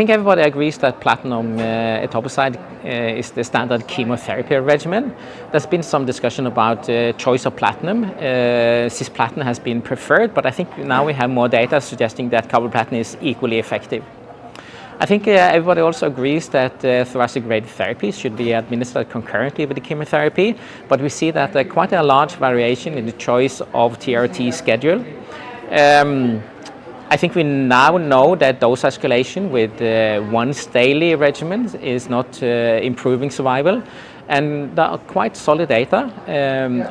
think everybody agrees that platinum etoposide is the standard chemotherapy regimen. There's been some discussion about choice of platinum. Cisplatin has been preferred, but I think now we have more data suggesting that carboplatin is equally effective. I think everybody also agrees that thoracic radiotherapy should be administered concurrently with the chemotherapy, but we see that quite a large variation in the choice of TRT schedule. I think we now know that dose escalation with once daily regimen is not improving survival, and there are quite solid data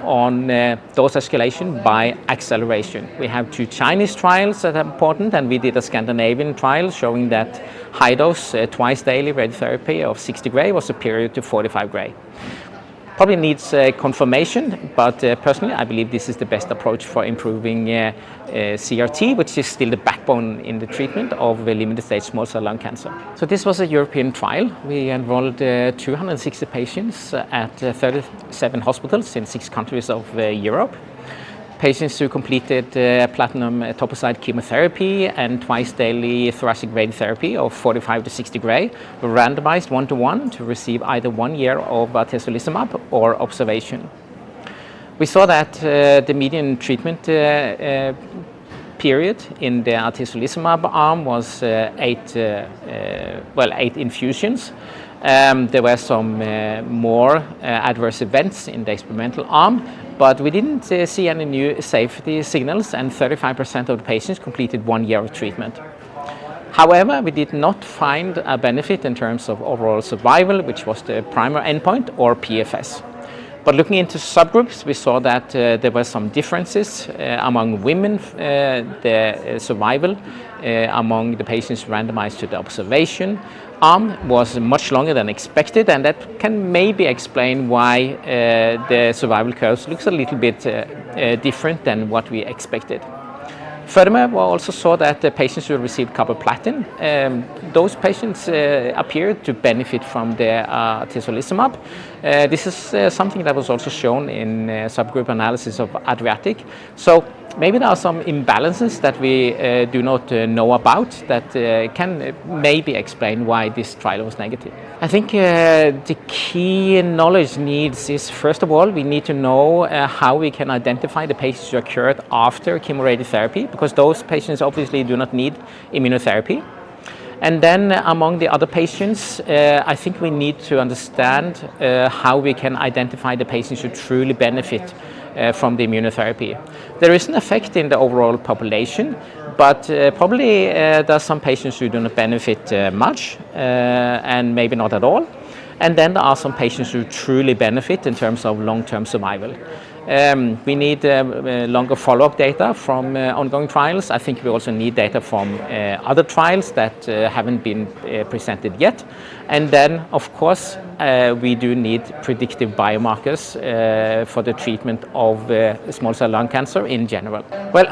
on dose escalation by acceleration. We have 2 Chinese trials that are important, and we did a Scandinavian trial showing that high dose twice daily radiotherapy of 60 Gray was superior to 45 Gray. Probably needs confirmation, but personally I believe this is the best approach for improving CRT, which is still the backbone in the treatment of limited stage small cell lung cancer. So this was a European trial. We enrolled 260 patients at 37 hospitals in 6 countries of Europe. Patients who completed platinum etoposide chemotherapy and twice daily thoracic radiotherapy of 45 to 60 Gray were randomized 1-to-1 to receive either 1 year of Atezolizumab or observation. We saw that the median treatment period in the Atezolizumab arm was 8 infusions. There were some more adverse events in the experimental arm, but we didn't see any new safety signals, and 35% of the patients completed 1 year of treatment. However, we did not find a benefit in terms of overall survival, which was the primary endpoint, or PFS. But looking into subgroups, we saw that there were some differences among women. The survival among the patients randomized to the observation arm was much longer than expected, and that can maybe explain why the survival curves looks a little bit different than what we expected. Furthermore, we also saw that the patients who received carboplatin, those patients appeared to benefit from the Atezolizumab. This is something that was also shown in subgroup analysis of Adriatic. So maybe there are some imbalances that we do not know about that can maybe explain why this trial was negative. I think the key knowledge needs is, first of all, we need to know how we can identify the patients who occurred after chemoradiotherapy, because those patients obviously do not need immunotherapy. And then among the other patients, I think we need to understand how we can identify the patients who truly benefit from the immunotherapy. There is an effect in the overall population, but probably there are some patients who do not benefit much and maybe not at all. And then there are some patients who truly benefit in terms of long-term survival. We need longer follow-up data from ongoing trials. I think we also need data from other trials that haven't been presented yet. And then, of course, we do need predictive biomarkers for the treatment of small cell lung cancer in general. Well,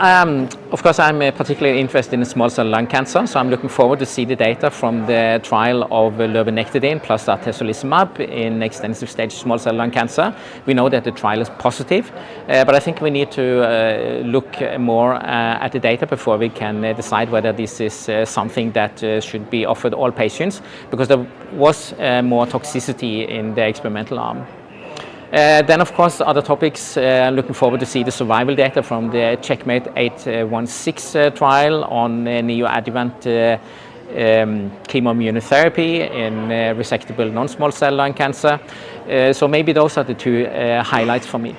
of course, I'm particularly interested in small cell lung cancer, so I'm looking forward to see the data from the trial of lurbinectedin plus Atezolizumab in extensive stage small cell lung cancer. We know that the trial is positive, but I think we need to look more at the data before we can decide whether this is something that should be offered all patients, because there was more toxicity in the experimental arm. Then, of course, other topics. Looking forward to see the survival data from the Checkmate 816 trial on neoadjuvant chemoimmunotherapy in resectable non-small cell lung cancer. So maybe those are the 2 highlights for me.